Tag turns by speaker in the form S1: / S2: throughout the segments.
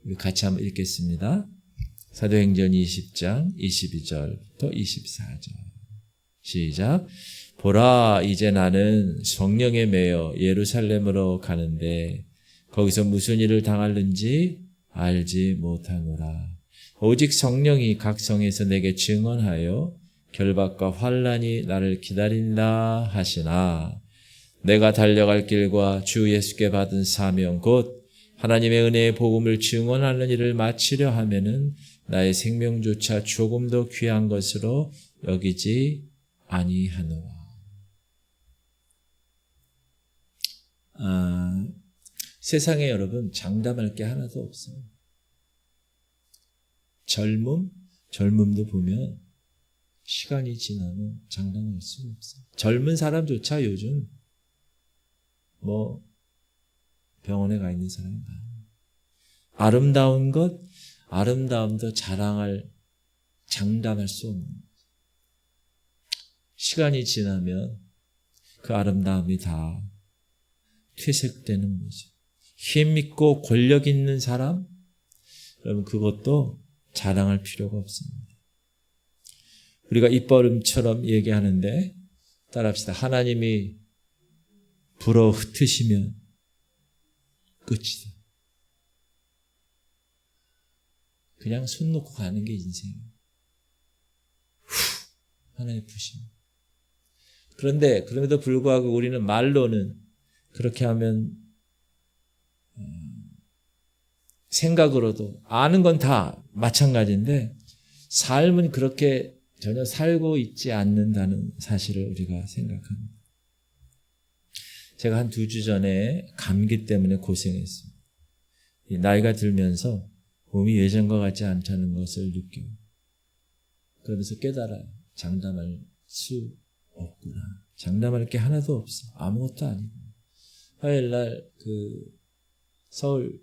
S1: 우리 같이 한번 읽겠습니다. 사도행전 20장 22절부터 24절. 시작. 보라, 이제 나는 성령에 매여 예루살렘으로 가는데 거기서 무슨 일을 당할는지 알지 못하노라. 오직 성령이 각 성에서 내게 증언하여 결박과 환난이 나를 기다린다 하시나 내가 달려갈 길과 주 예수께 받은 사명 곧 하나님의 은혜의 복음을 증언하는 일을 마치려 하면은 나의 생명조차 조금 더 귀한 것으로 여기지 아니하노라. 세상에 여러분 장담할 게 하나도 없어요. 젊음도 보면 시간이 지나면 장담할 수가 없어요. 젊은 사람조차 요즘 병원에 가 있는 사람이 많아요. 아름다움도 장담할 수 없는 거예요. 시간이 지나면 그 아름다움이 다 퇴색되는 거죠. 힘 있고 권력 있는 사람, 여러분 그것도 자랑할 필요가 없습니다. 우리가 입버릇처럼 얘기하는데 따라합시다. 하나님이 불어 흩으시면 끝이다. 그냥 손 놓고 가는 게 인생이에요. 하나님 부시면. 그런데 그럼에도 불구하고 우리는 말로는 그렇게 하면 생각으로도 아는 건 다 마찬가지인데 삶은 그렇게 전혀 살고 있지 않는다는 사실을 우리가 생각합니다. 제가 한 2주 전에 감기 때문에 고생했습니다. 나이가 들면서 몸이 예전과 같지 않다는 것을 느껴요. 그러면서 깨달아요. 장담할 수 없구나. 장담할 게 하나도 없어. 아무것도 아니고. 화요일날 서울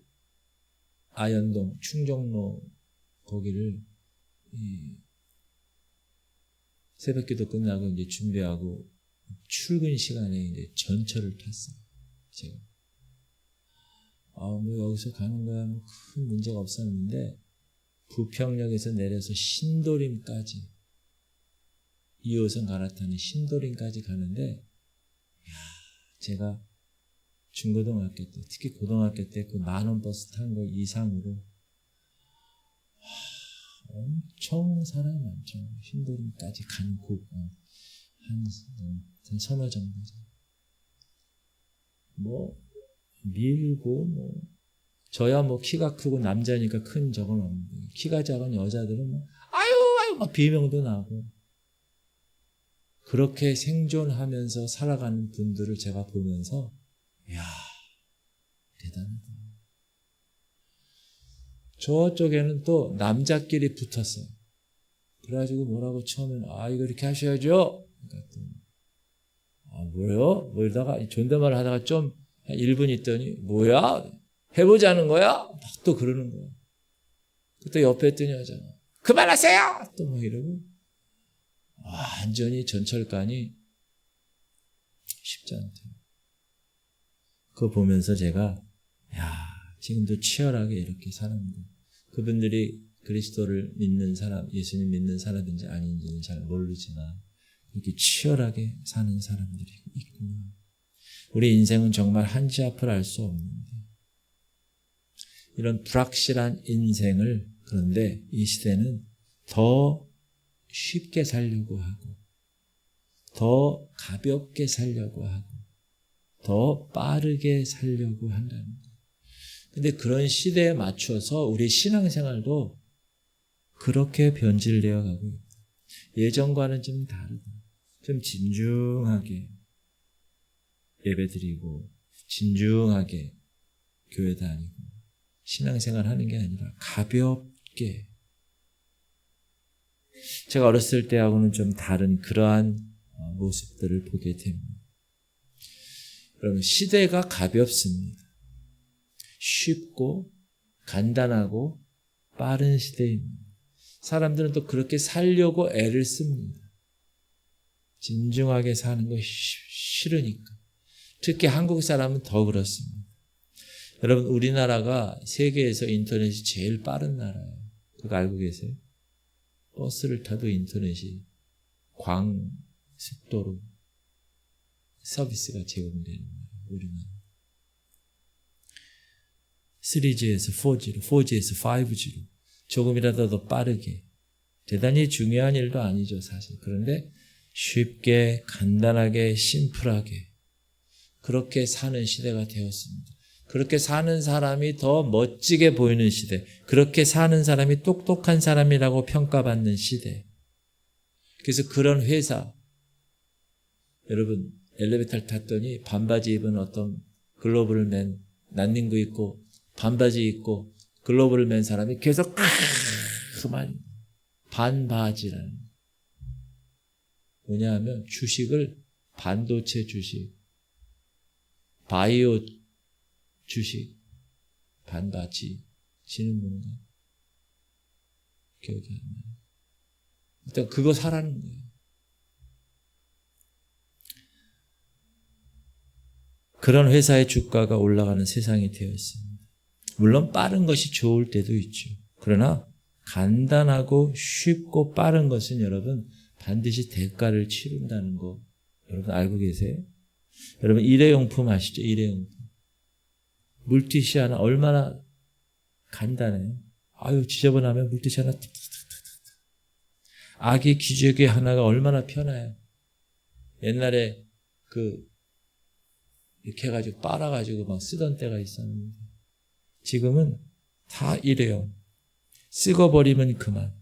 S1: 아현동 충정로 거기를 새벽기도 끝나고 이제 준비하고 출근 시간에 이제 전철을 탔어요. 제가. 여기서 가는 거야 큰 문제가 없었는데 부평역에서 내려서 신도림까지 2호선 갈아타는 신도림까지 가는데 제가 중고등학교 때 특히 고등학교 때 그 만원 버스 탄 거 이상으로 엄청 사람이 많죠. 신도림까지 간 곳 한 서너 정도죠. 밀고 저야 키가 크고 남자니까 큰 적은 없는데 키가 작은 여자들은 아유 막 비명도 나고 그렇게 생존하면서 살아가는 분들을 제가 보면서 이야 대단하다. 저쪽에는 또 남자끼리 붙었어요. 그래가지고 뭐라고 처음에는 이거 이렇게 하셔야죠. 그러니까 뭐요? 이러다가 존댓말을 하다가 좀 한 1분 있더니 뭐야? 해보자는 거야? 막 또 그러는 거야. 또 옆에 있던 여자가 그만하세요! 또 이러고 완전히 전철관이 쉽지 않대요. 그거 보면서 제가 지금도 치열하게 이렇게 사는 거. 그분들이 그리스도를 믿는 사람, 예수님 믿는 사람인지 아닌지는 잘 모르지만 이렇게 치열하게 사는 사람들이 있구나. 우리 인생은 정말 한치 앞을 알 수 없는데 이런 불확실한 인생을 그런데 이 시대는 더 쉽게 살려고 하고 더 가볍게 살려고 하고 더 빠르게 살려고 한다는 거예요. 근데 그런 시대에 맞춰서 우리 신앙생활도 그렇게 변질되어 가고 있다. 예전과는 좀 다르다. 좀 진중하게 예배드리고 진중하게 교회 다니고 신앙생활 하는 게 아니라 가볍게 제가 어렸을 때하고는 좀 다른 그러한 모습들을 보게 됩니다. 여러분 시대가 가볍습니다. 쉽고 간단하고 빠른 시대입니다. 사람들은 또 그렇게 살려고 애를 씁니다. 진중하게 사는 거 싫으니까. 특히 한국 사람은 더 그렇습니다. 여러분 우리나라가 세계에서 인터넷이 제일 빠른 나라예요. 그거 알고 계세요? 버스를 타도 인터넷이 광속도로 서비스가 제공되는 거예요. 우리나라. 3G에서 4G로, 4G에서 5G로 조금이라도 더 빠르게. 대단히 중요한 일도 아니죠, 사실. 그런데 쉽게, 간단하게, 심플하게 그렇게 사는 시대가 되었습니다. 그렇게 사는 사람이 더 멋지게 보이는 시대, 그렇게 사는 사람이 똑똑한 사람이라고 평가받는 시대. 그래서 그런 회사, 여러분 엘리베이터를 탔더니 반바지 입은 어떤 글로브를 맨 난닝구 입고 반바지 입고 글로브를 맨 사람이 계속 그만 반바지라는. 뭐냐하면 주식을 반도체 주식, 바이오 주식, 반바지 지는 분인가? 기억이 안 나요. 일단 그거 사라는 거예요. 그런 회사의 주가가 올라가는 세상이 되어 있습니다. 물론 빠른 것이 좋을 때도 있죠. 그러나 간단하고 쉽고 빠른 것은 여러분 반드시 대가를 치른다는 거 여러분 알고 계세요? 여러분 일회용품 아시죠? 일회용품. 물티슈 하나 얼마나 간단해요. 아유 지저분하면 물티슈 하나 아기 기저귀 하나가 얼마나 편해요. 옛날에 이렇게 해가지고 빨아가지고 막 쓰던 때가 있었는데 지금은 다 일회용. 쓰고버리면 그만.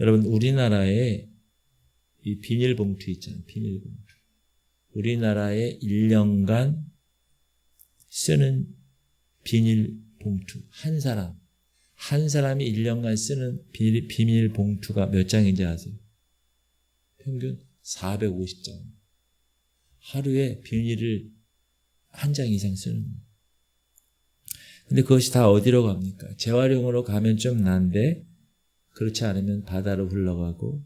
S1: 여러분 우리나라에 이 비닐봉투 있잖아요. 비닐봉투. 우리나라에 1년간 쓰는 비닐봉투 한 사람이 1년간 쓰는 비닐봉투가 몇 장인지 아세요? 평균 450장. 하루에 비닐을 한 장 이상 쓰는 거예요. 근데 그것이 다 어디로 갑니까? 재활용으로 가면 좀 난데 그렇지 않으면 바다로 흘러가고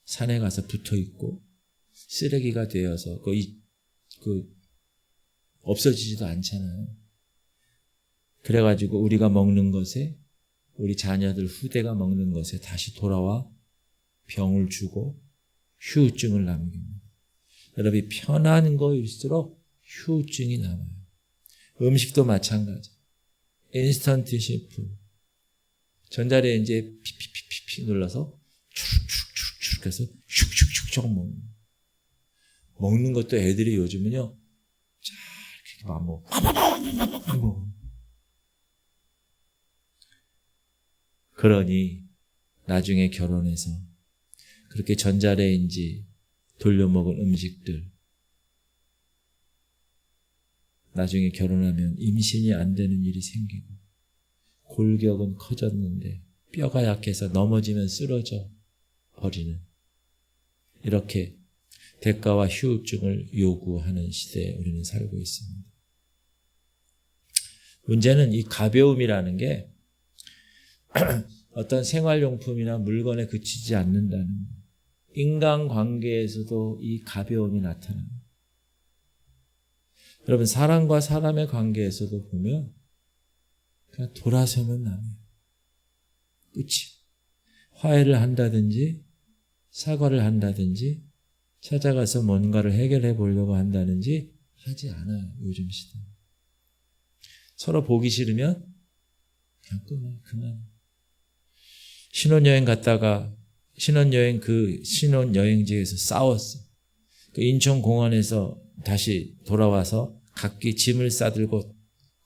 S1: 산에 가서 붙어있고 쓰레기가 되어서 없어지지도 않잖아요. 그래가지고 우리가 먹는 것에 우리 자녀들 후대가 먹는 것에 다시 돌아와 병을 주고 후유증을 남깁니다. 여러분이 편한 거일수록 후유증이 남아요. 음식도 마찬가지. 인스턴트 식품. 전자레인지에 픽픽픽픽 눌러서 축축축축 해서 슉슉슉슉 먹는 것도 애들이 요즘은요. 자, 이렇게 막 먹어. 그러니 나중에 결혼해서 그렇게 전자레인지 돌려먹은 음식들 나중에 결혼하면 임신이 안 되는 일이 생기고 골격은 커졌는데 뼈가 약해서 넘어지면 쓰러져 버리는 이렇게 대가와 후유증을 요구하는 시대에 우리는 살고 있습니다. 문제는 이 가벼움이라는 게 어떤 생활용품이나 물건에 그치지 않는다는 거예요. 인간관계에서도 이 가벼움이 나타납니다. 여러분 사람과 사람의 관계에서도 보면 그냥 돌아서면 남아요. 끝이. 화해를 한다든지 사과를 한다든지 찾아가서 뭔가를 해결해 보려고 한다든지 하지 않아요. 요즘 시대. 서로 보기 싫으면 그냥 그만. 신혼여행 갔다가 신혼여행지에서 싸웠어. 그 인천공원에서 다시 돌아와서 각기 짐을 싸들고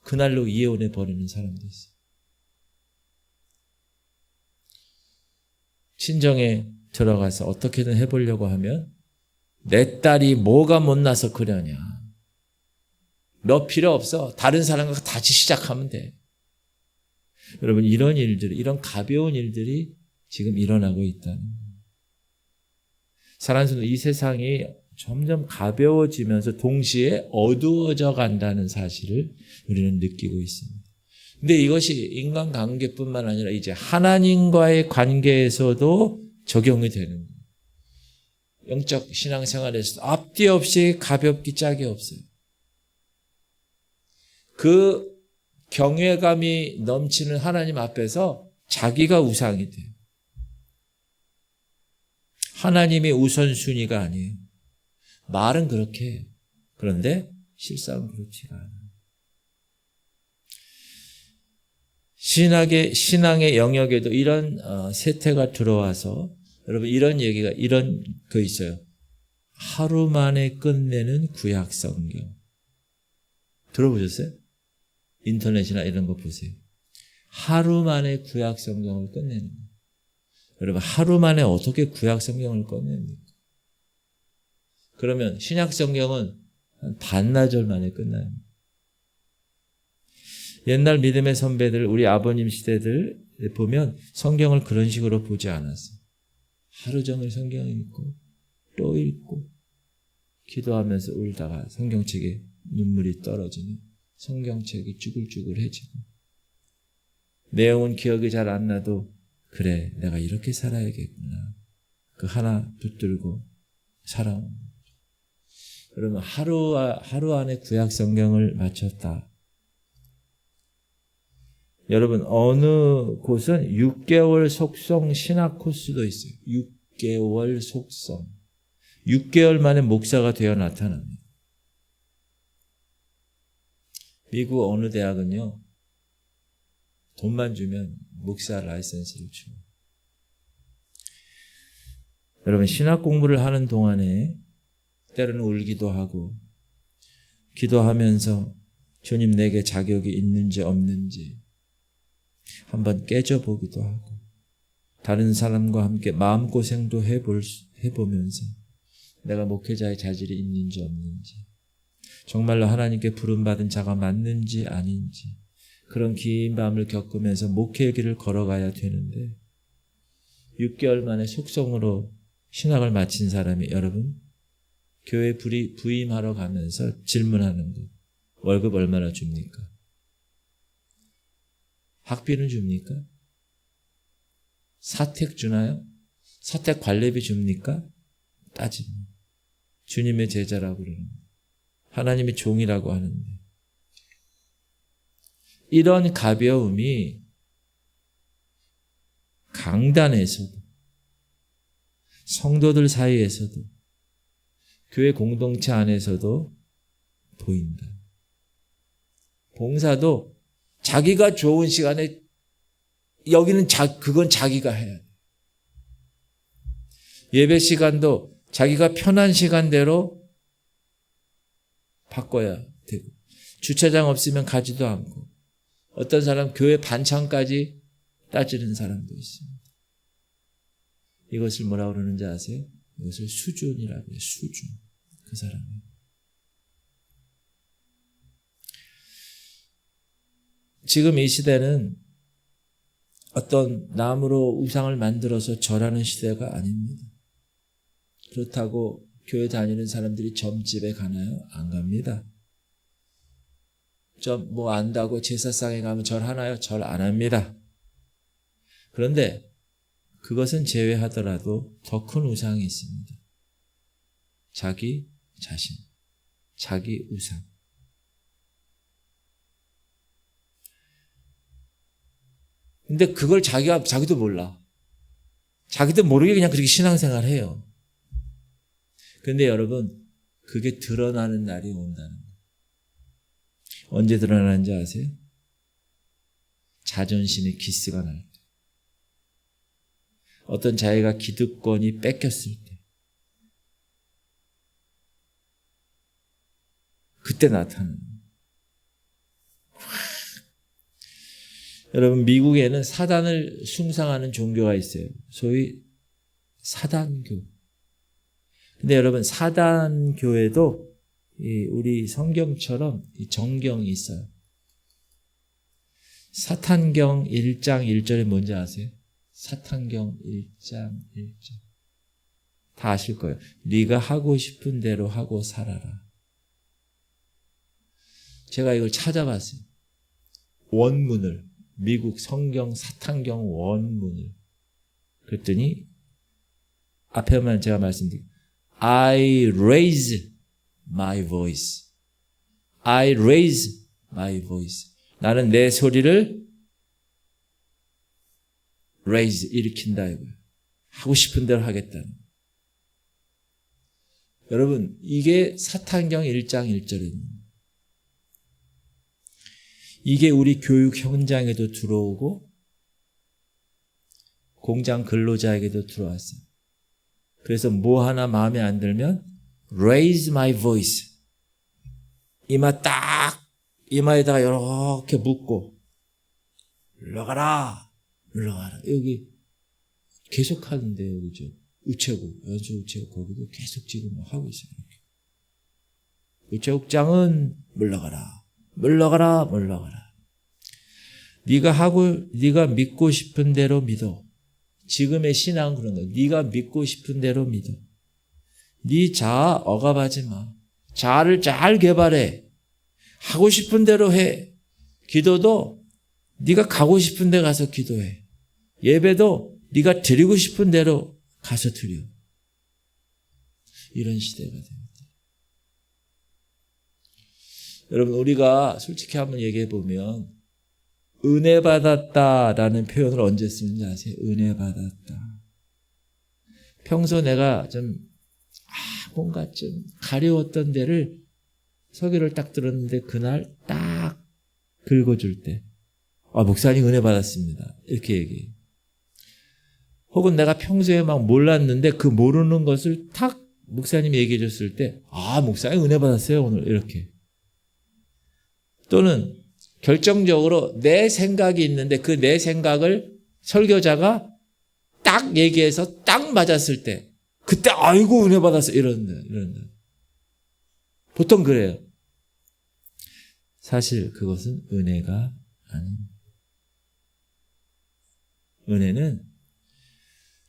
S1: 그날로 이혼해 버리는 사람도 있어요. 친정에 들어가서 어떻게든 해보려고 하면 내 딸이 뭐가 못나서 그러냐. 너 필요 없어. 다른 사람과 다시 시작하면 돼. 여러분 이런 일들이 이런 가벼운 일들이 지금 일어나고 있다는 거예요. 사랑스러운 이 세상이 점점 가벼워지면서 동시에 어두워져 간다는 사실을 우리는 느끼고 있습니다. 근데 이것이 인간관계뿐만 아니라 이제 하나님과의 관계에서도 적용이 되는 거예요. 영적 신앙생활에서도 앞뒤 없이 가볍기 짝이 없어요. 그 경외감이 넘치는 하나님 앞에서 자기가 우상이 돼요. 하나님이 우선순위가 아니에요. 말은 그렇게 해요. 그런데 실상은 그렇지가 않아요. 신앙의 영역에도 이런 세태가 들어와서 여러분 이런 거 있어요. 하루 만에 끝내는 구약 성경. 들어보셨어요? 인터넷이나 이런 거 보세요. 하루 만에 구약 성경을 끝내는 거예요. 여러분 하루 만에 어떻게 구약 성경을 끝냅니까? 그러면 신약 성경은 한 반나절 만에 끝나요. 옛날 믿음의 선배들, 우리 아버님 시대들 보면 성경을 그런 식으로 보지 않았어요. 하루 종일 성경을 읽고 또 읽고 기도하면서 울다가 성경책에 눈물이 떨어지는 성경책이 쭈글쭈글해지고 내용은 기억이 잘 안 나도 그래 내가 이렇게 살아야겠구나. 그 하나 붙들고 살아온 거죠. 여러분 하루 안에 구약 성경을 마쳤다. 여러분 어느 곳은 6개월 속성 신학 코스도 있어요. 6개월 속성. 6개월 만에 목사가 되어 나타납니다. 미국 어느 대학은요. 돈만 주면 목사 라이센스를 줍니다. 여러분 신학 공부를 하는 동안에 때로는 울기도 하고 기도하면서 주님 내게 자격이 있는지 없는지 한번 깨져보기도 하고 다른 사람과 함께 마음고생도 해보면서 내가 목회자의 자질이 있는지 없는지 정말로 하나님께 부름받은 자가 맞는지 아닌지 그런 긴 밤을 겪으면서 목회의 길을 걸어가야 되는데 6개월 만에 속성으로 신학을 마친 사람이 여러분 교회 부임하러 가면서 질문하는 거 월급 얼마나 줍니까? 학비는 줍니까? 사택 주나요? 사택 관리비 줍니까? 따집니다. 주님의 제자라고 그러는 거예요. 하나님의 종이라고 하는데 이런 가벼움이 강단에서도 성도들 사이에서도 교회 공동체 안에서도 보인다. 봉사도 자기가 좋은 시간에 여기는 그건 자기가 해야 돼. 예배 시간도 자기가 편한 시간대로 바꿔야 되고 주차장 없으면 가지도 않고 어떤 사람 교회 반찬까지 따지는 사람도 있습니다. 이것을 뭐라고 그러는지 아세요? 이것을 수준이라고 해요. 수준. 그 사람이. 지금 이 시대는 어떤 나무로 우상을 만들어서 절하는 시대가 아닙니다. 그렇다고 교회 다니는 사람들이 점집에 가나요? 안 갑니다. 좀 뭐 안다고 제사상에 가면 절하나요? 절 안 합니다. 그런데 그것은 제외하더라도 더 큰 우상이 있습니다. 자기 자신, 자기 우상. 근데 그걸 자기도 몰라. 자기도 모르게 그냥 그렇게 신앙생활 해요. 근데 여러분, 그게 드러나는 날이 온다는 거예요. 언제 드러나는지 아세요? 자존심의 기스가 날 때. 어떤 자기가 기득권이 뺏겼을 때. 그때 나타나는 거예요. 여러분 미국에는 사단을 숭상하는 종교가 있어요. 소위 사단교. 근데 여러분 사단교에도 우리 성경처럼 정경이 있어요. 사탄경 1장 1절에 뭔지 아세요? 사탄경 1장 1절. 다 아실 거예요. 네가 하고 싶은 대로 하고 살아라. 제가 이걸 찾아봤어요. 원문을. 미국 성경 사탄경 원문을. 그랬더니 앞에만 제가 말씀드릴게요. I raise my voice. I raise my voice. 나는 내 소리를 raise, 일으킨다 이거예요. 하고 싶은 대로 하겠다는 거예요. 여러분, 이게 사탄경 1장 1절입니다. 이게 우리 교육 현장에도 들어오고 공장 근로자에게도 들어왔어요. 그래서 뭐 하나 마음에 안 들면 raise my voice. 이마에다가 이렇게 묶고 물러가라. 여기 계속 하는데요. 그죠? 우체국, 연수 우체국 거기도 계속 지금 하고 있어요. 우체국장은 물러가라. 네가 믿고 싶은 대로 믿어. 지금의 신앙은 그런 거야. 네가 믿고 싶은 대로 믿어. 네 자아 억압하지 마. 자아를 잘 개발해. 하고 싶은 대로 해. 기도도 네가 가고 싶은 데 가서 기도해. 예배도 네가 드리고 싶은 대로 가서 드려. 이런 시대가 됩니다. 여러분, 우리가 솔직히 한번 얘기해 보면 은혜 받았다라는 표현을 언제 쓰는지 아세요? 은혜 받았다. 평소 내가 뭔가 좀 가려웠던 데를 설교를 딱 들었는데 그날 딱 긁어줄 때 목사님 은혜 받았습니다. 이렇게 얘기해요. 혹은 내가 평소에 막 몰랐는데 그 모르는 것을 탁 목사님이 얘기해 줬을 때 목사님 은혜 받았어요 오늘 이렇게. 또는 결정적으로 내 생각이 있는데 그 내 생각을 설교자가 딱 얘기해서 딱 맞았을 때 그때 아이고 은혜 받았어 이런다. 보통 그래요. 사실 그것은 은혜가 아닙니다. 은혜는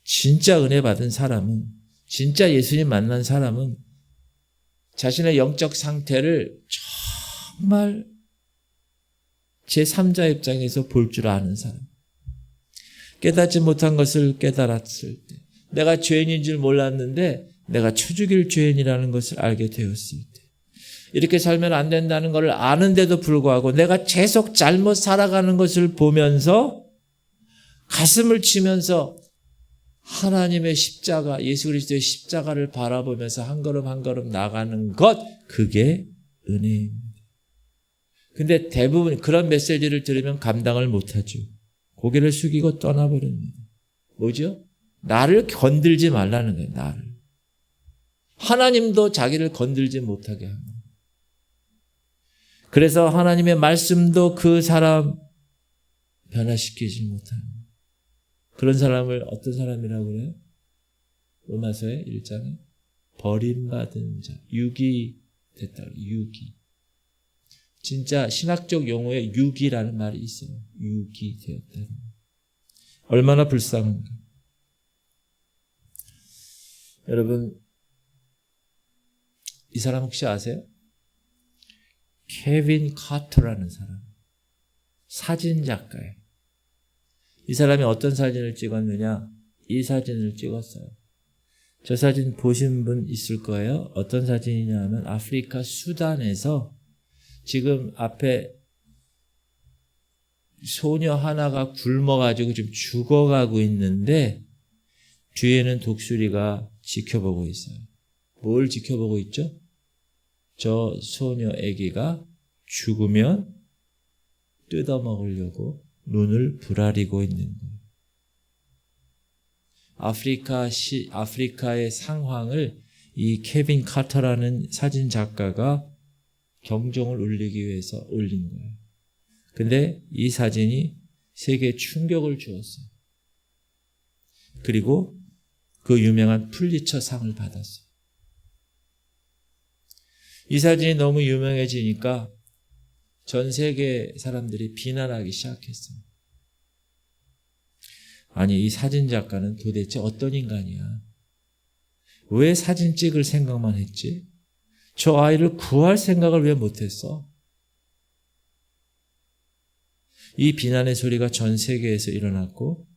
S1: 진짜 은혜 받은 사람은, 진짜 예수님 만난 사람은 자신의 영적 상태를 정말 제3자 입장에서 볼 줄 아는 사람. 깨닫지 못한 것을 깨달았을 때, 내가 죄인인 줄 몰랐는데 내가 쳐 죽일 죄인이라는 것을 알게 되었을 때, 이렇게 살면 안 된다는 걸 아는데도 불구하고 내가 계속 잘못 살아가는 것을 보면서 가슴을 치면서 하나님의 십자가, 예수 그리스도의 십자가를 바라보면서 한 걸음 한 걸음 나가는 것, 그게 은혜입니다. 근데 대부분 그런 메시지를 들으면 감당을 못하죠. 고개를 숙이고 떠나버립니다. 뭐죠? 나를 건들지 말라는 거예요. 나를. 하나님도 자기를 건들지 못하게 합니다. 그래서 하나님의 말씀도 그 사람 변화시키지 못합니다. 그런 사람을 어떤 사람이라고 그래요? 로마서의 1장에 버림받은 자, 유기됐다. 유기. 진짜 신학적 용어에 유기라는 말이 있어요. 유기되었다. 얼마나 불쌍한가. 여러분, 이 사람 혹시 아세요? 케빈 카터라는 사람. 사진 작가예요. 이 사람이 어떤 사진을 찍었느냐? 이 사진을 찍었어요. 저 사진 보신 분 있을 거예요. 어떤 사진이냐 하면 아프리카 수단에서 지금 앞에 소녀 하나가 굶어가지고 지금 죽어가고 있는데 뒤에는 독수리가 지켜보고 있어요. 뭘 지켜보고 있죠? 저 소녀 아기가 죽으면 뜯어먹으려고 눈을 부라리고 있는 거예요. 아프리카의 상황을 이 케빈 카터라는 사진 작가가 경종을 울리기 위해서 올린 거예요. 근데 이 사진이 세계에 충격을 주었어요. 그리고 그 유명한 풀리처 상을 받았어요. 이 사진이 너무 유명해지니까 전 세계 사람들이 비난하기 시작했어요. 아니, 이 사진 작가는 도대체 어떤 인간이야? 왜 사진 찍을 생각만 했지? 저 아이를 구할 생각을 왜 못했어? 이 비난의 소리가 전 세계에서 일어났고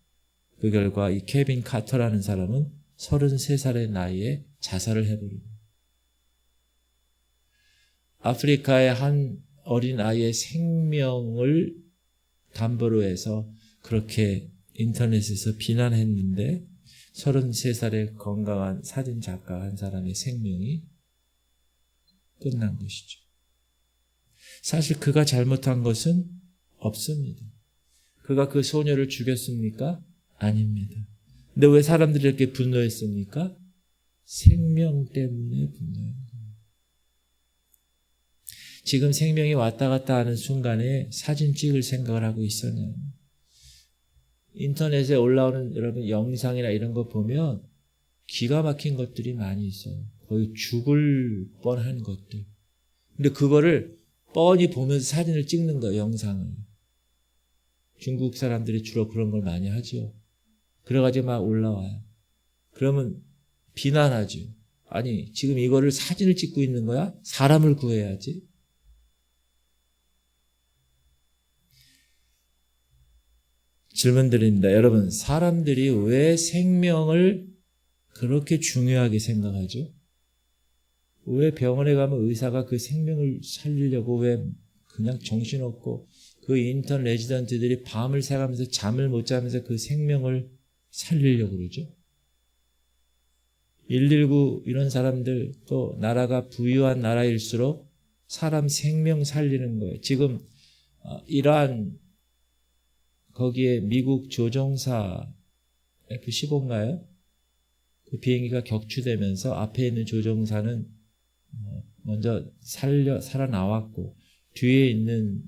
S1: 그 결과 이 케빈 카터라는 사람은 33살의 나이에 자살을 해버립니다. 아프리카의 한 어린 아이의 생명을 담보로 해서 그렇게 인터넷에서 비난했는데 33살의 건강한 사진 작가 한 사람의 생명이 끝난 것이죠. 사실 그가 잘못한 것은 없습니다. 그가 그 소녀를 죽였습니까? 아닙니다. 근데 왜 사람들이 이렇게 분노했습니까? 생명 때문에 분노했습니다. 지금 생명이 왔다 갔다 하는 순간에 사진 찍을 생각을 하고 있었나요? 인터넷에 올라오는 여러분 영상이나 이런 거 보면 기가 막힌 것들이 많이 있어요. 거의 죽을 뻔한 것들. 근데 그거를 뻔히 보면서 사진을 찍는 거예요, 영상을. 중국 사람들이 주로 그런 걸 많이 하죠. 그래가지고 막 올라와요. 그러면 비난하죠. 아니, 지금 이거를 사진을 찍고 있는 거야? 사람을 구해야지. 질문 드립니다. 여러분, 사람들이 왜 생명을 그렇게 중요하게 생각하죠? 왜 병원에 가면 의사가 그 생명을 살리려고 왜 그냥 정신없고 그 인턴 레지던트들이 밤을 새가면서 잠을 못 자면서 그 생명을 살리려고 그러죠? 119 이런 사람들, 또 나라가 부유한 나라일수록 사람 생명 살리는 거예요. 지금 이란 거기에 미국 조종사 F-15인가요? 그 비행기가 격추되면서 앞에 있는 조종사는 먼저 살아나왔고 뒤에 있는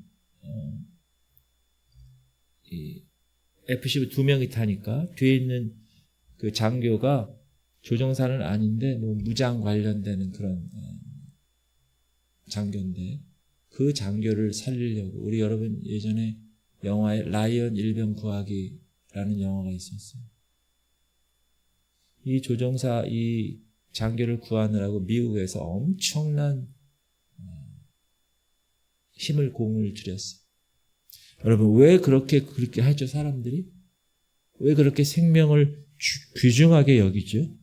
S1: 이 F-15 2명이 타니까 뒤에 있는 그 장교가 조종사는 아닌데 뭐 무장 관련되는 그런 장교인데 그 장교를 살리려고 우리 여러분 예전에 영화에 라이언 일병 구하기라는 영화가 있었어요. 이 조종사 이 장교를 구하느라고 미국에서 엄청난 힘을 공을 들였어요. 여러분 왜 그렇게 하죠 사람들이? 왜 그렇게 생명을 귀중하게 여기죠?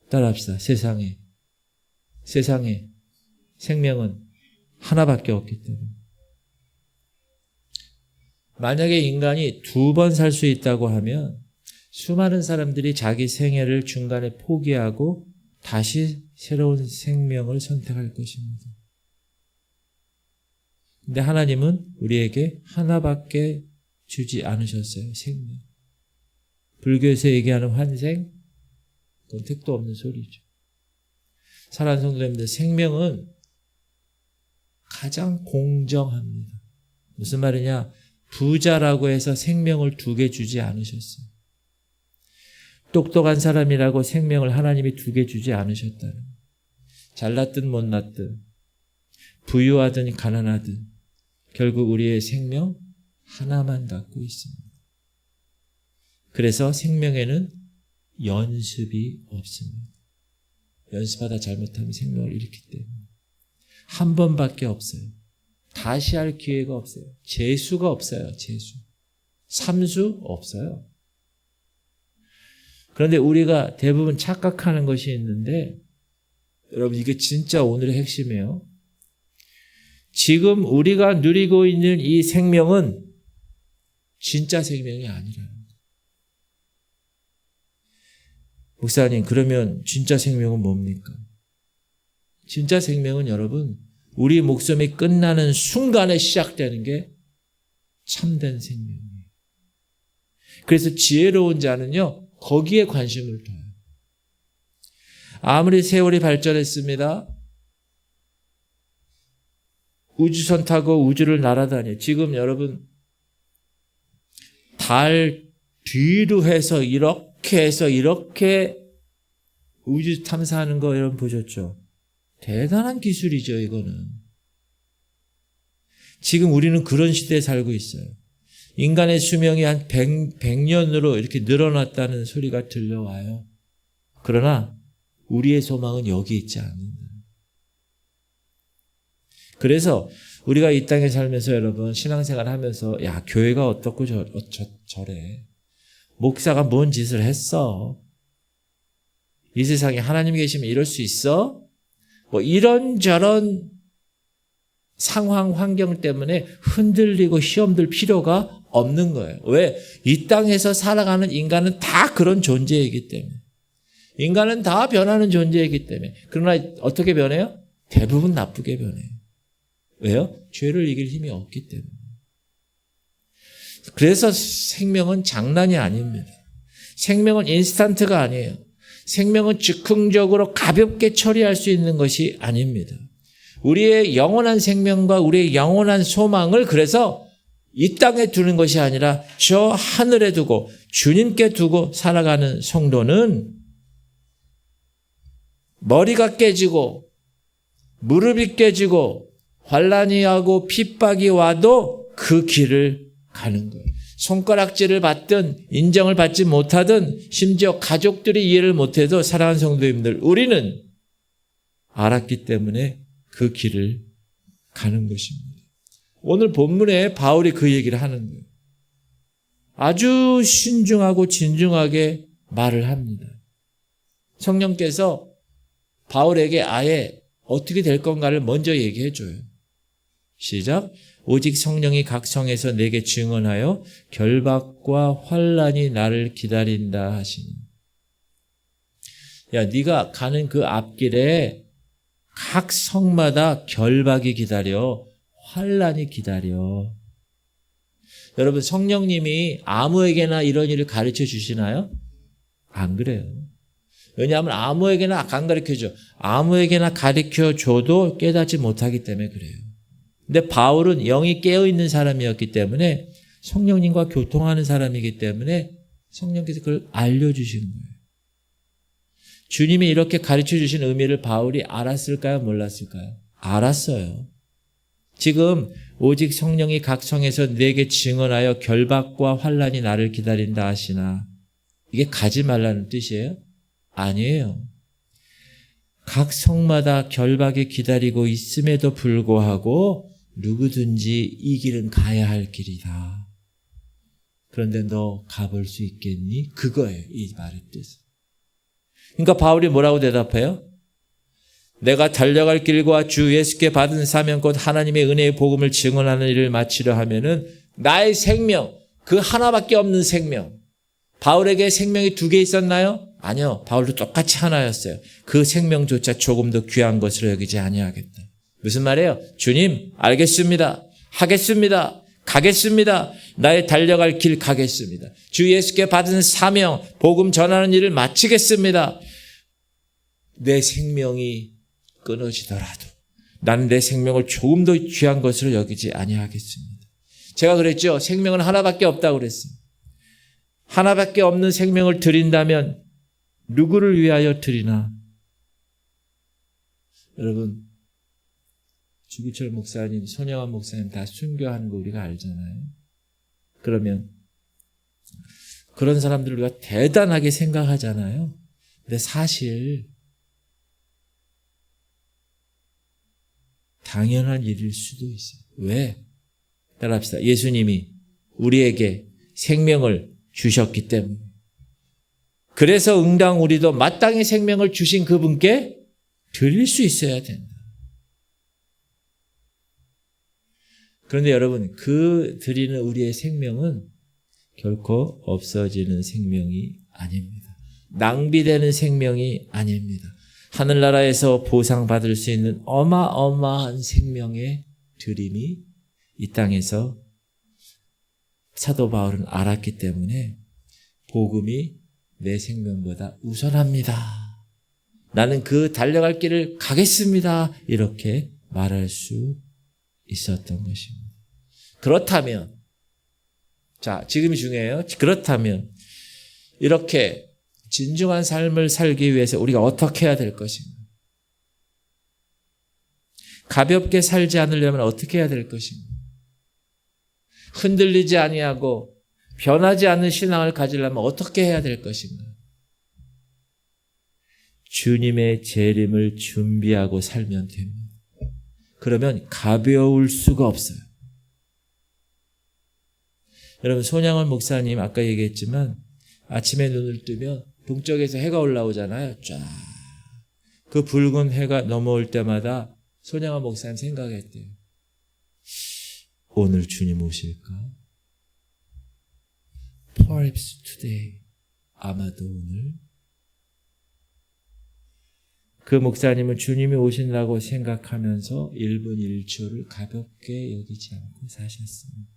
S1: 따라합시다. 세상에 생명은 하나밖에 없기 때문에. 만약에 인간이 2번 살 수 있다고 하면 수많은 사람들이 자기 생애를 중간에 포기하고 다시 새로운 생명을 선택할 것입니다. 근데 하나님은 우리에게 하나밖에 주지 않으셨어요. 생명. 불교에서 얘기하는 환생, 그건 택도 없는 소리죠. 사랑하는 성도님들, 생명은 가장 공정합니다. 무슨 말이냐? 부자라고 해서 생명을 2개 주지 않으셨어요. 똑똑한 사람이라고 생명을 하나님이 2개 주지 않으셨다는. 잘났든 못났든 부유하든 가난하든 결국 우리의 생명 하나만 갖고 있습니다. 그래서 생명에는 연습이 없습니다. 연습하다 잘못하면 생명을 잃기 때문에. 한 번밖에 없어요. 다시 할 기회가 없어요. 재수가 없어요. 재수. 삼수 없어요. 그런데 우리가 대부분 착각하는 것이 있는데 여러분 이게 진짜 오늘의 핵심이에요. 지금 우리가 누리고 있는 이 생명은 진짜 생명이 아니라는 거예요. 목사님 그러면 진짜 생명은 뭡니까? 진짜 생명은 여러분 우리 목숨이 끝나는 순간에 시작되는 게 참된 생명이에요. 그래서 지혜로운 자는요 거기에 관심을 둬요. 아무리 세월이 발전했습니다. 우주선 타고 우주를 날아다녀요. 지금 여러분 달 뒤로 해서 이렇게 우주 탐사하는 거 여러분 보셨죠? 대단한 기술이죠, 이거는. 지금 우리는 그런 시대에 살고 있어요. 인간의 수명이 한 100년으로 이렇게 늘어났다는 소리가 들려와요. 그러나 우리의 소망은 여기 있지 않는다. 그래서 우리가 이 땅에 살면서 여러분 신앙생활 하면서 야 교회가 어떻고 저래. 목사가 뭔 짓을 했어. 이 세상에 하나님 계시면 이럴 수 있어? 뭐 이런저런 상황, 환경 때문에 흔들리고 시험들 필요가 없는 거예요. 왜? 이 땅에서 살아가는 인간은 다 그런 존재이기 때문에. 인간은 다 변하는 존재이기 때문에. 그러나 어떻게 변해요? 대부분 나쁘게 변해요. 왜요? 죄를 이길 힘이 없기 때문에. 그래서 생명은 장난이 아닙니다. 생명은 인스턴트가 아니에요. 생명은 즉흥적으로 가볍게 처리할 수 있는 것이 아닙니다. 우리의 영원한 생명과 우리의 영원한 소망을 그래서 이 땅에 두는 것이 아니라 저 하늘에 두고 주님께 두고 살아가는 성도는 머리가 깨지고 무릎이 깨지고 환난이 하고 핍박이 와도 그 길을 가는 거예요. 손가락질을 받든 인정을 받지 못하든 심지어 가족들이 이해를 못해도 사랑하는 성도님들, 우리는 알았기 때문에 그 길을 가는 것입니다. 오늘 본문에 바울이 그 얘기를 하는 거예요. 아주 신중하고 진중하게 말을 합니다. 성령께서 바울에게 아예 어떻게 될 건가를 먼저 얘기해 줘요. 시작. 오직 성령이 각 성에서 내게 증언하여 결박과 환난이 나를 기다린다 하시니. 야, 네가 가는 그 앞길에 각 성마다 결박이 기다려, 환난이 기다려. 여러분, 성령님이 아무에게나 이런 일을 가르쳐 주시나요? 안 그래요. 왜냐하면 아무에게나 안 가르쳐줘. 아무에게나 가르쳐줘도 깨닫지 못하기 때문에 그래요. 근데 바울은 영이 깨어있는 사람이었기 때문에 성령님과 교통하는 사람이기 때문에 성령께서 그걸 알려주신 거예요. 주님이 이렇게 가르쳐주신 의미를 바울이 알았을까요? 몰랐을까요? 알았어요. 지금 오직 성령이 각 성에서 내게 증언하여 결박과 환난이 나를 기다린다 하시나, 이게 가지 말라는 뜻이에요? 아니에요. 각 성마다 결박이 기다리고 있음에도 불구하고 누구든지 이 길은 가야 할 길이다. 그런데 너 가볼 수 있겠니? 그거예요, 이 말의 뜻은. 그러니까 바울이 뭐라고 대답해요? 내가 달려갈 길과 주 예수께 받은 사명 곧 하나님의 은혜의 복음을 증언하는 일을 마치려 하면은 나의 생명, 그 하나밖에 없는 생명. 바울에게 생명이 2개 있었나요? 아니요. 바울도 똑같이 하나였어요. 그 생명조차 조금 더 귀한 것으로 여기지 아니하겠다. 무슨 말이에요? 주님, 알겠습니다. 하겠습니다. 가겠습니다. 나의 달려갈 길 가겠습니다. 주 예수께 받은 사명, 복음 전하는 일을 마치겠습니다. 내 생명이 끊어지더라도 나는 내 생명을 조금 더 귀한 것으로 여기지 아니하겠습니다. 제가 그랬죠. 생명은 하나밖에 없다고 그랬어요. 하나밖에 없는 생명을 드린다면 누구를 위하여 드리나? 여러분, 주기철 목사님, 손영환 목사님 다 순교하는 거 우리가 알잖아요. 그러면 그런 사람들을 우리가 대단하게 생각하잖아요. 근데 사실 당연한 일일 수도 있어요. 왜? 따라합시다. 예수님이 우리에게 생명을 주셨기 때문에. 그래서 응당 우리도 마땅히 생명을 주신 그분께 드릴 수 있어야 된다. 그런데 여러분, 그 드리는 우리의 생명은 결코 없어지는 생명이 아닙니다. 낭비되는 생명이 아닙니다. 하늘나라에서 보상받을 수 있는 어마어마한 생명의 드림이 이 땅에서 사도 바울은 알았기 때문에 복음이 내 생명보다 우선합니다. 나는 그 달려갈 길을 가겠습니다. 이렇게 말할 수 있었던 것입니다. 그렇다면, 자, 지금이 중요해요. 그렇다면 이렇게 진중한 삶을 살기 위해서 우리가 어떻게 해야 될 것인가? 가볍게 살지 않으려면 어떻게 해야 될 것인가? 흔들리지 아니하고 변하지 않는 신앙을 가지려면 어떻게 해야 될 것인가? 주님의 재림을 준비하고 살면 됩니다. 그러면 가벼울 수가 없어요. 여러분, 손양원 목사님 아까 얘기했지만 아침에 눈을 뜨면 동쪽에서 해가 올라오잖아요. 쫙. 그 붉은 해가 넘어올 때마다 손양아 목사님 생각했대요. 오늘 주님 오실까? Perhaps today. 아마도 오늘. 그 목사님은 주님이 오신다고 생각하면서 1분 1초를 가볍게 여기지 않고 사셨습니다.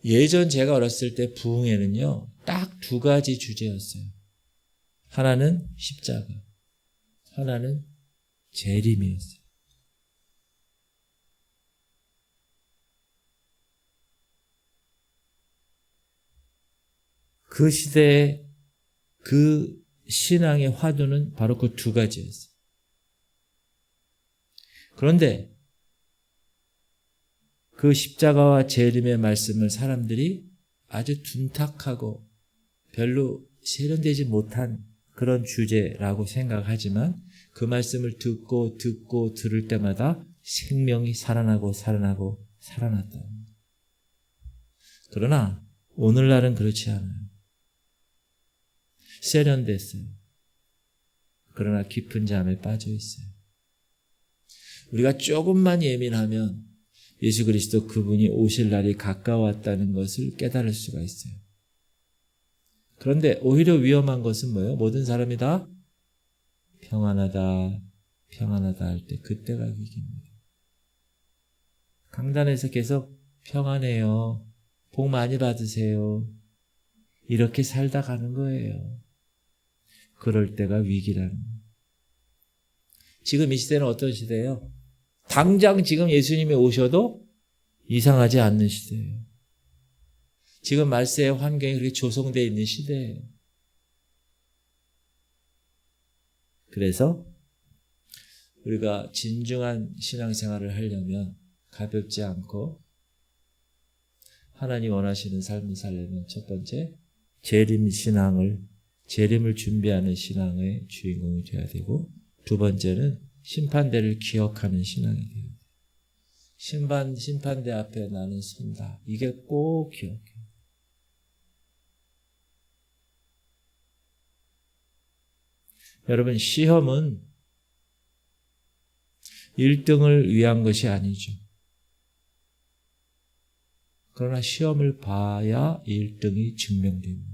S1: 예전 제가 어렸을 때 부흥회는요, 딱 두 가지 주제였어요. 하나는 십자가, 하나는 재림이었어요. 그 시대에 그 신앙의 화두는 바로 그 두 가지였어요. 그런데 그 십자가와 재림의 말씀을 사람들이 아주 둔탁하고 별로 세련되지 못한 그런 주제라고 생각하지만 그 말씀을 듣고 들을 때마다 생명이 살아나고 살아났다. 그러나 오늘날은 그렇지 않아요. 세련됐어요. 그러나 깊은 잠에 빠져 있어요. 우리가 조금만 예민하면 예수 그리스도 그분이 오실 날이 가까웠다는 것을 깨달을 수가 있어요. 그런데 오히려 위험한 것은 뭐예요? 모든 사람이 다 평안하다 할 때 그때가 위기입니다. 강단에서 계속 평안해요. 복 많이 받으세요. 이렇게 살다 가는 거예요. 그럴 때가 위기라는 거예요. 지금 이 시대는 어떤 시대예요? 당장 지금 예수님이 오셔도 이상하지 않는 시대예요. 지금 말세의 환경이 그렇게 조성되어 있는 시대예요. 그래서 우리가 진중한 신앙생활을 하려면 가볍지 않고 하나님 원하시는 삶을 살려면 첫 번째 재림을 준비하는 신앙의 주인공이 되어야 되고, 두 번째는 심판대를 기억하는 신앙이 돼요. 심판대 앞에 나는 선다. 이게 꼭 기억해요. 여러분, 시험은 1등을 위한 것이 아니죠. 그러나 시험을 봐야 1등이 증명됩니다.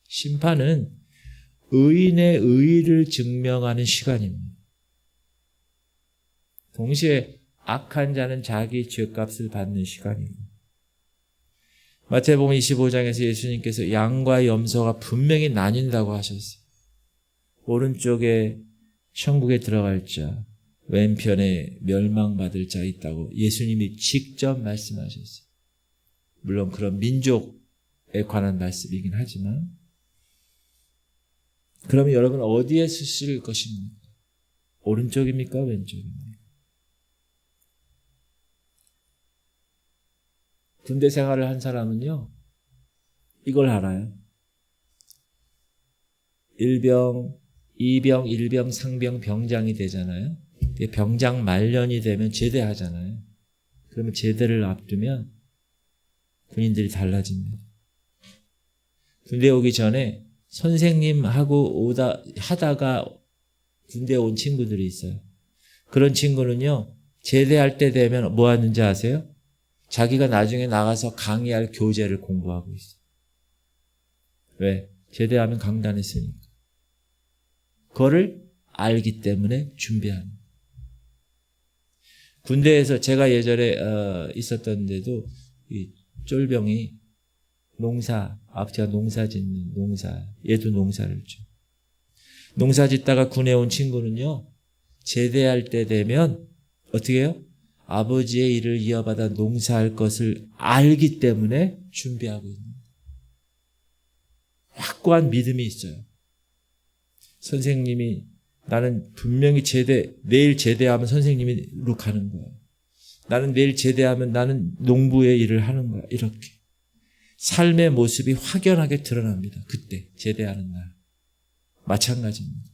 S1: 심판은 의인의 의의를 증명하는 시간입니다. 동시에 악한 자는 자기 죄값을 받는 시간입니다. 마태복음 25장에서 예수님께서 양과 염소가 분명히 나뉜다고 하셨어요. 오른쪽에 천국에 들어갈 자, 왼편에 멸망받을 자 있다고 예수님이 직접 말씀하셨어요. 물론 그런 민족에 관한 말씀이긴 하지만, 그러면 여러분 어디에 쓰실 것입니까? 오른쪽입니까? 왼쪽입니까? 군대 생활을 한 사람은요, 이걸 알아요. 1병, 2병, 1병, 상병, 병장이 되잖아요. 병장 말년이 되면 제대하잖아요. 그러면 제대를 앞두면 군인들이 달라집니다. 군대 오기 전에 선생님하고 하다가 군대 온 친구들이 있어요. 그런 친구는요, 제대할 때 되면 뭐 하는지 아세요? 자기가 나중에 나가서 강의할 교재를 공부하고 있어요. 왜? 제대하면 강단했으니까. 그거를 알기 때문에 준비하는. 군대에서 제가 예전에 있었던 데도 이 쫄병이 제가 농사 짓는 얘도 농사를 줘. 농사 짓다가 군에 온 친구는요, 제대할 때 되면 어떻게 해요? 아버지의 일을 이어받아 농사할 것을 알기 때문에 준비하고 있는 거예요. 확고한 믿음이 있어요. 선생님이 나는 분명히 내일 제대하면 선생님이로 가는 거야. 나는 내일 제대하면 나는 농부의 일을 하는 거야. 이렇게. 삶의 모습이 확연하게 드러납니다. 그때 제대하는 날. 마찬가지입니다.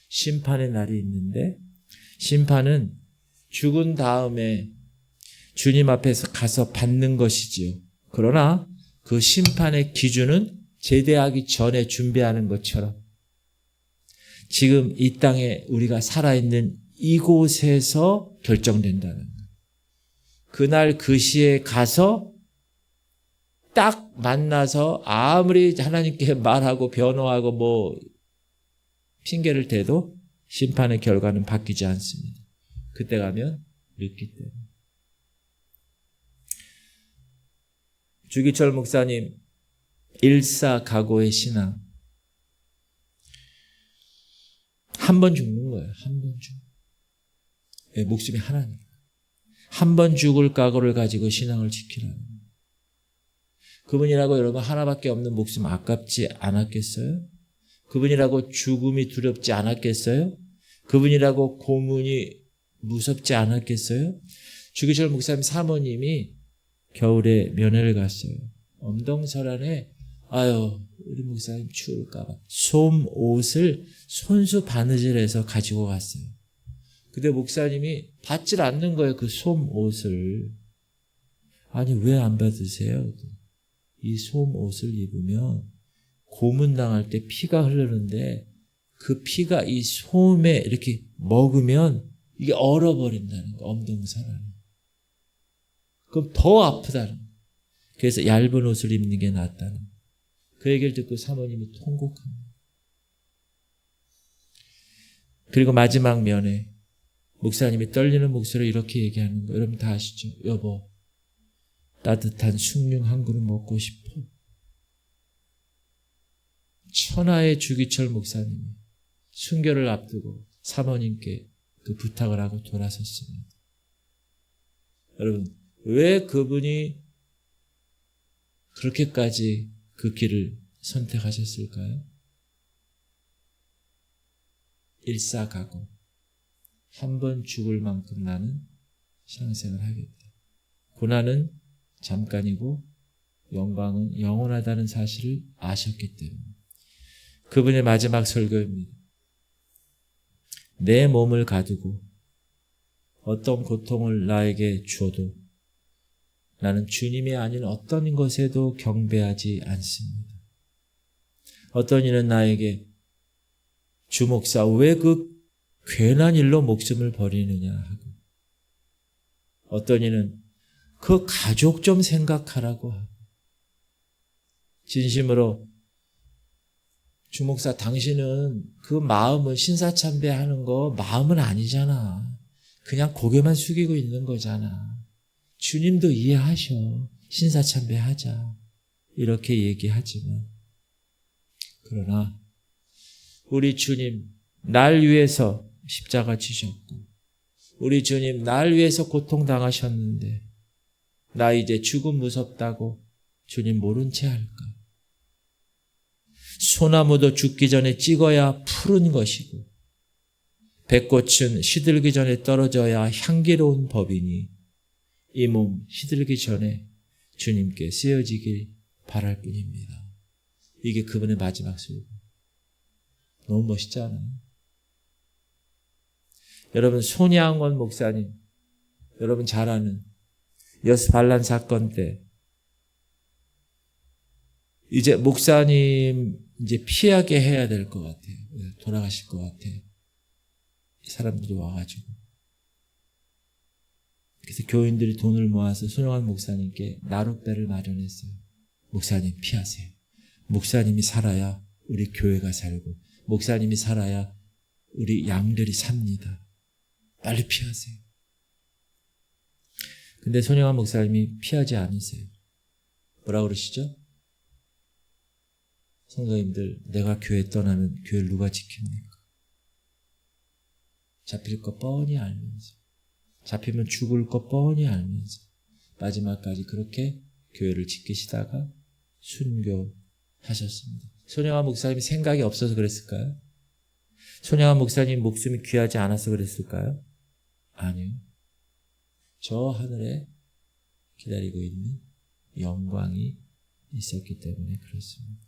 S1: 심판의 날이 있는데, 심판은 죽은 다음에 주님 앞에서 가서 받는 것이지요. 그러나 그 심판의 기준은 제대하기 전에 준비하는 것처럼 지금 이 땅에 우리가 살아있는 이곳에서 결정된다는 거예요. 그날 그 시에 가서 딱 만나서 아무리 하나님께 말하고 변호하고 뭐 핑계를 대도 심판의 결과는 바뀌지 않습니다. 그때 가면 늦기 때문에. 주기철 목사님 일사각오의 신앙. 한 번 죽는 거예요. 한 번 죽는 거예요. 목숨이 하나니까. 한 번 죽을 각오를 가지고 신앙을 지키라는 거예요. 그분이라고 여러분 하나밖에 없는 목숨 아깝지 않았겠어요? 그분이라고 죽음이 두렵지 않았겠어요? 그분이라고 고문이 무섭지 않았겠어요? 주기철 목사님 사모님이 겨울에 면회를 갔어요. 엄동설안에 우리 목사님 추울까봐 솜옷을 손수 바느질해서 가지고 갔어요. 근데 목사님이 받질 않는 거예요. 그 솜옷을. 아니 왜 안 받으세요? 이 솜옷을 입으면 고문당할 때 피가 흐르는데 그 피가 이 솜에 이렇게 먹으면 이게 얼어버린다는 거. 엄동설안에. 그럼 더 아프다는 거예요. 그래서 얇은 옷을 입는 게 낫다는 거예요. 그 얘기를 듣고 사모님이 통곡합니다. 그리고 마지막 면에 목사님이 떨리는 목소리로 이렇게 얘기하는 거 여러분 다 아시죠? 여보, 따뜻한 숭늉 한 그릇 먹고 싶어. 천하의 주기철 목사님이 순교를 앞두고 사모님께 그 부탁을 하고 돌아섰습니다. 여러분, 왜 그분이 그렇게까지 그 길을 선택하셨을까요? 일사각오. 한 번 죽을 만큼 나는 신앙생활을 하겠다. 고난은 잠깐이고 영광은 영원하다는 사실을 아셨기 때문에. 그분의 마지막 설교입니다. 내 몸을 가두고 어떤 고통을 나에게 주어도 나는 주님이 아닌 어떤 것에도 경배하지 않습니다. 어떤 이는 나에게 주 목사 왜 그 괜한 일로 목숨을 버리느냐 하고 어떤 이는 그 가족 좀 생각하라고 하고 진심으로 주 목사 당신은 그 마음은 신사참배하는 거 마음은 아니잖아. 그냥 고개만 숙이고 있는 거잖아. 주님도 이해하셔. 신사참배하자. 이렇게 얘기하지만 그러나 우리 주님 날 위해서 십자가 지셨고 우리 주님 날 위해서 고통당하셨는데 나 이제 죽음 무섭다고 주님 모른 채 할까? 소나무도 죽기 전에 찍어야 푸른 것이고 백꽃은 시들기 전에 떨어져야 향기로운 법이니 이 몸 시들기 전에 주님께 쓰여지길 바랄 뿐입니다. 이게 그분의 마지막 설교. 너무 멋있지 않아요? 여러분 손양원 목사님 여러분 잘 아는 여수 반란 사건 때 이제 목사님 이제 피하게 해야 될 것 같아요. 돌아가실 것 같아요. 사람들이 와가지고 그래서 교인들이 돈을 모아서 손영환 목사님께 나룻배를 마련했어요. 목사님 피하세요. 목사님이 살아야 우리 교회가 살고 목사님이 살아야 우리 양들이 삽니다. 빨리 피하세요. 근데 손영환 목사님이 피하지 않으세요. 뭐라 그러시죠? 성도님들 내가 교회 떠나면 교회를 누가 지킵니까? 잡힐 거 뻔히 알면서 잡히면 죽을 거 뻔히 알면서 마지막까지 그렇게 교회를 지키시다가 순교하셨습니다. 손영환 목사님이 생각이 없어서 그랬을까요? 손영환 목사님 목숨이 귀하지 않아서 그랬을까요? 아니요. 저 하늘에 기다리고 있는 영광이 있었기 때문에 그렇습니다.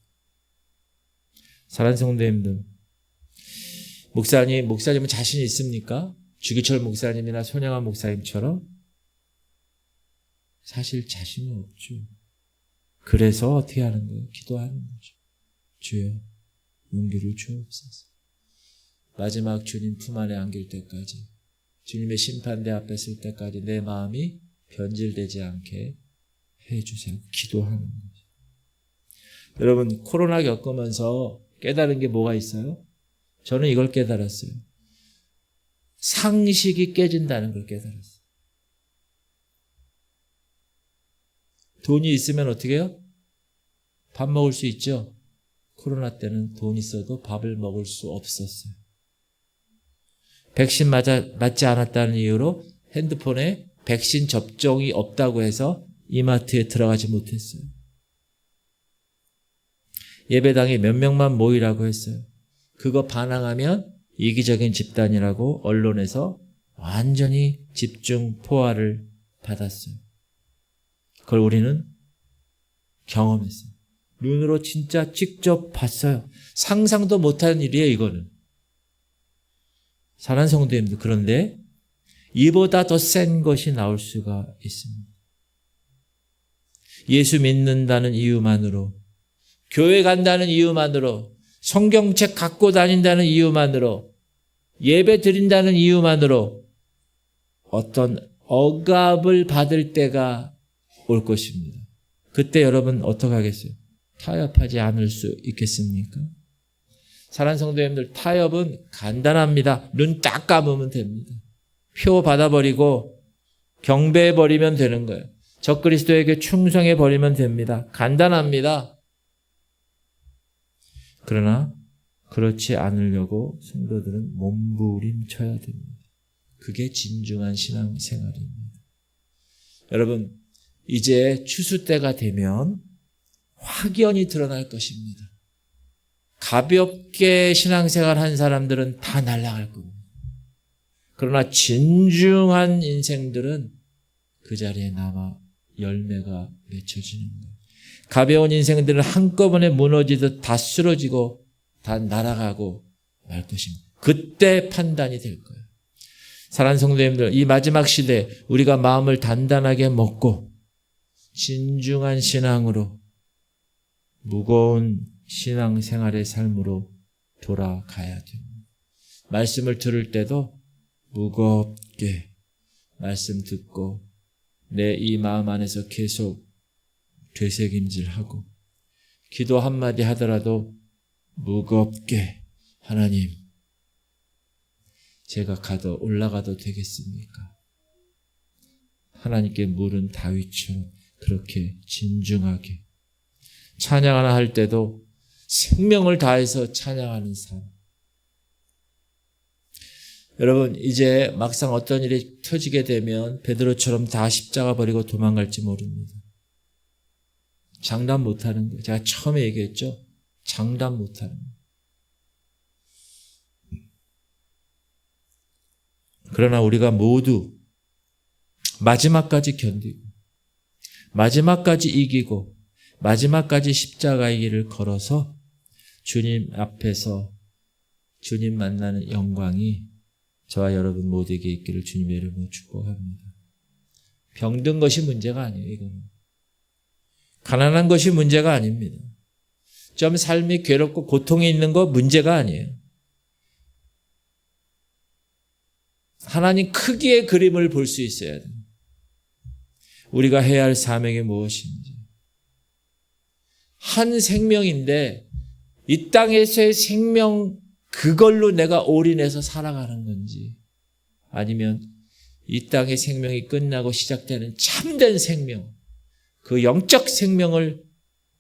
S1: 사랑하는 성도님들, 목사님은 자신 있습니까? 주기철 목사님이나 손영환 목사님처럼? 사실 자신이 없죠. 그래서 어떻게 하는 거예요? 기도하는 거죠. 주여, 용기를 주옵소서. 마지막 주님 품 안에 안길 때까지, 주님의 심판대 앞에 설 때까지 내 마음이 변질되지 않게 해주세요. 기도하는 거죠. 여러분, 코로나 겪으면서 깨달은 게 뭐가 있어요? 저는 이걸 깨달았어요. 상식이 깨진다는 걸 깨달았어요. 돈이 있으면 어떻게 해요? 밥 먹을 수 있죠? 코로나 때는 돈 있어도 밥을 먹을 수 없었어요. 백신 맞지 않았다는 이유로 핸드폰에 백신 접종이 없다고 해서 이마트에 들어가지 못했어요. 예배당에 몇 명만 모이라고 했어요. 그거 반항하면 이기적인 집단이라고 언론에서 완전히 집중 포화를 받았어요. 그걸 우리는 경험했어요. 눈으로 진짜 직접 봤어요. 상상도 못한 일이에요, 이거는. 사랑하는 성도님들, 그런데 이보다 더 센 것이 나올 수가 있습니다. 예수 믿는다는 이유만으로, 교회 간다는 이유만으로, 성경책 갖고 다닌다는 이유만으로, 예배 드린다는 이유만으로 어떤 억압을 받을 때가 올 것입니다. 그때 여러분 어떻게 하겠어요? 타협하지 않을 수 있겠습니까? 사랑하는 성도님들, 타협은 간단합니다. 눈 딱 감으면 됩니다. 표 받아버리고 경배해버리면 되는 거예요. 적그리스도에게 충성해버리면 됩니다. 간단합니다. 그러나 그렇지 않으려고 성도들은 몸부림쳐야 됩니다. 그게 진중한 신앙생활입니다. 여러분, 이제 추수 때가 되면 확연히 드러날 것입니다. 가볍게 신앙생활 한 사람들은 다 날아갈 겁니다. 그러나 진중한 인생들은 그 자리에 남아 열매가 맺혀지는 거예요. 가벼운 인생들은 한꺼번에 무너지듯 다 쓰러지고 다 날아가고 말 것입니다. 그때 판단이 될 거예요. 사랑하는 성도님들, 이 마지막 시대에 우리가 마음을 단단하게 먹고 진중한 신앙으로 무거운 신앙생활의 삶으로 돌아가야 됩니다. 말씀을 들을 때도 무겁게 말씀 듣고 내 이 마음 안에서 계속 되새김질하고 기도 한마디 하더라도 무겁게 하나님, 제가 올라가도 되겠습니까? 하나님께 물은 다윗처럼 그렇게 진중하게 찬양 하나 할 때도 생명을 다해서 찬양하는 삶. 여러분, 이제 막상 어떤 일이 터지게 되면 베드로처럼 다 십자가 버리고 도망갈지 모릅니다. 장담 못하는 거예요. 제가 처음에 얘기했죠. 장담 못하는 거예요. 그러나 우리가 모두 마지막까지 견디고 마지막까지 이기고 마지막까지 십자가의 길을 걸어서 주님 앞에서 주님 만나는 영광이 저와 여러분 모두에게 있기를 주님의 이름으로 축복합니다. 병든 것이 문제가 아니에요. 이거는. 가난한 것이 문제가 아닙니다. 좀 삶이 괴롭고 고통이 있는 거 문제가 아니에요. 하나님 크기의 그림을 볼 수 있어야 돼요. 우리가 해야 할 사명이 무엇인지. 한 생명인데 이 땅에서의 생명 그걸로 내가 올인해서 살아가는 건지, 아니면 이 땅의 생명이 끝나고 시작되는 참된 생명, 그 영적 생명을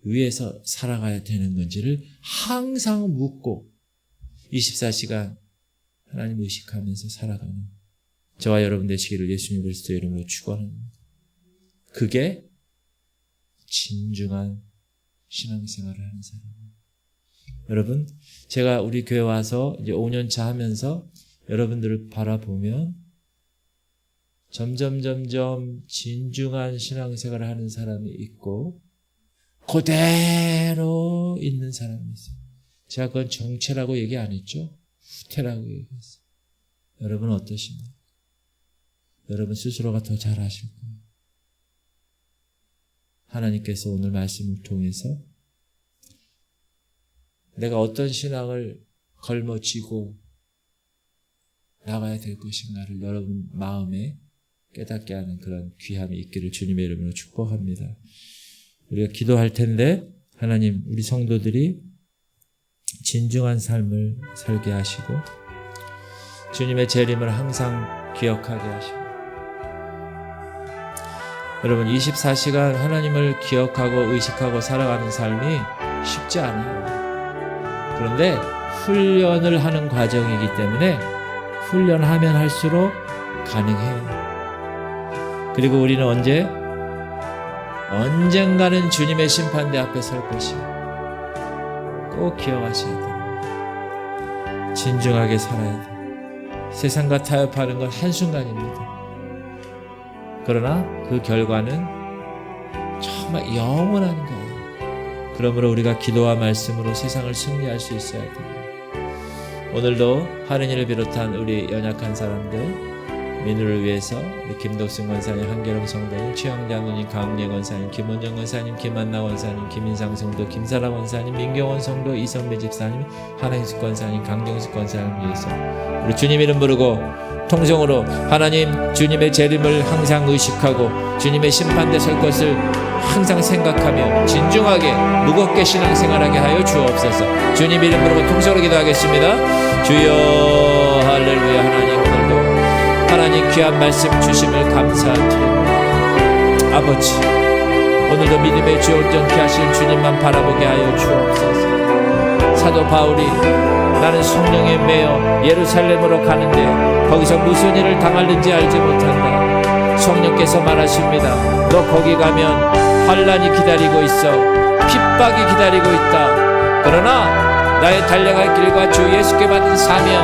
S1: 위해서 살아가야 되는 건지를 항상 묻고 24시간 하나님 의식하면서 살아가는 저와 여러분 되시기를 예수님 그리스도의 이름으로 축원합니다. 그게 진중한 신앙생활을 하는 사람입니다. 여러분, 제가 우리 교회 와서 이제 5년 차 하면서 여러분들을 바라보면 점점 진중한 신앙생활을 하는 사람이 있고 그대로 있는 사람이 있어요. 제가 그건 정체라고 얘기 안 했죠? 후퇴라고 얘기했어요. 여러분 어떠십니까? 여러분 스스로가 더 잘 아실 거예요. 하나님께서 오늘 말씀을 통해서 내가 어떤 신앙을 걸머쥐고 나가야 될 것인가를 여러분 마음에 깨닫게 하는 그런 귀함이 있기를 주님의 이름으로 축복합니다. 우리가 기도할 텐데 하나님 우리 성도들이 진중한 삶을 살게 하시고 주님의 재림을 항상 기억하게 하시고 여러분 24시간 하나님을 기억하고 의식하고 살아가는 삶이 쉽지 않아요. 그런데 훈련을 하는 과정이기 때문에 훈련하면 할수록 가능해요. 그리고 우리는 언젠가는 주님의 심판대 앞에 설 것이에요. 꼭 기억하셔야 됩니다. 진중하게 살아야 돼요. 세상과 타협하는 건 한순간입니다. 그러나 그 결과는 정말 영원한 거예요. 그러므로 우리가 기도와 말씀으로 세상을 승리할 수 있어야 돼요. 오늘도 하느니를 비롯한 우리 연약한 사람들 민우를 위해서 우리 김덕승 권사님, 한계령 성도님, 최영자 누님, 강례 권사님, 김원정 권사님, 김한나 권사님, 김인상 성도, 김사라 권사님, 민경원 성도, 이선배 집사님, 한행숙 권사님, 강정숙 권사님 위해서 우리 주님 이름 부르고 통성으로 하나님 주님의 재림을 항상 의식하고 주님의 심판대 설 것을 항상 생각하며 진중하게 무겁게 신앙생활하게 하여 주옵소서. 주님 이름 부르고 통성으로 기도하겠습니다. 주여 할렐루야. 하나님 오늘도 하나님 귀한 말씀 주심을 감사드립니다. 아버지 오늘도 믿음의 주 온전케 하실 주님만 바라보게 하여 주옵소서. 사도 바울이 나는 성령에 매여 예루살렘으로 가는데 거기서 무슨 일을 당할는지 알지 못한다. 성령께서 말하십니다. 너 거기 가면 환난이 기다리고 있어. 핍박이 기다리고 있다. 그러나 나의 달려갈 길과 주 예수께 받은 사명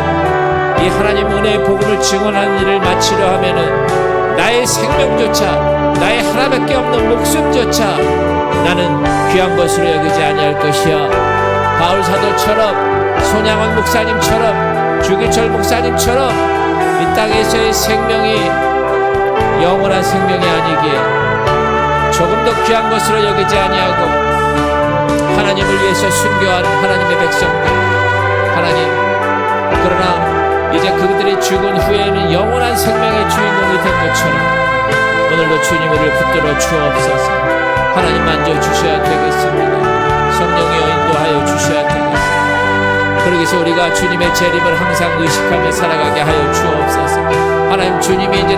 S1: 이 하나님 은혜의 복음을 증언하는 일을 마치려 하면은 나의 생명조차 나의 하나밖에 없는 목숨조차 나는 귀한 것으로 여기지 아니할 것이야. 바울 사도처럼 손양원 목사님처럼 주기철 목사님처럼 이 땅에서의 생명이 영원한 생명이 아니기에 조금 더 귀한 것으로 여기지 아니하고 하나님을 위해서 순교하는 하나님의 백성들 하나님 그러나 이제 그들이 죽은 후에는 영원한 생명의 주인공이 된 것처럼 오늘도 주님을 붙들어 주옵소서. 하나님 만져주셔야 되겠습니다. 성령의 인도하여 주셔야 되겠습니다. 그러기 위해서 우리가 주님의 재림을 항상 의식하며 살아가게 하여 주옵소서. 하나님 주님이 이제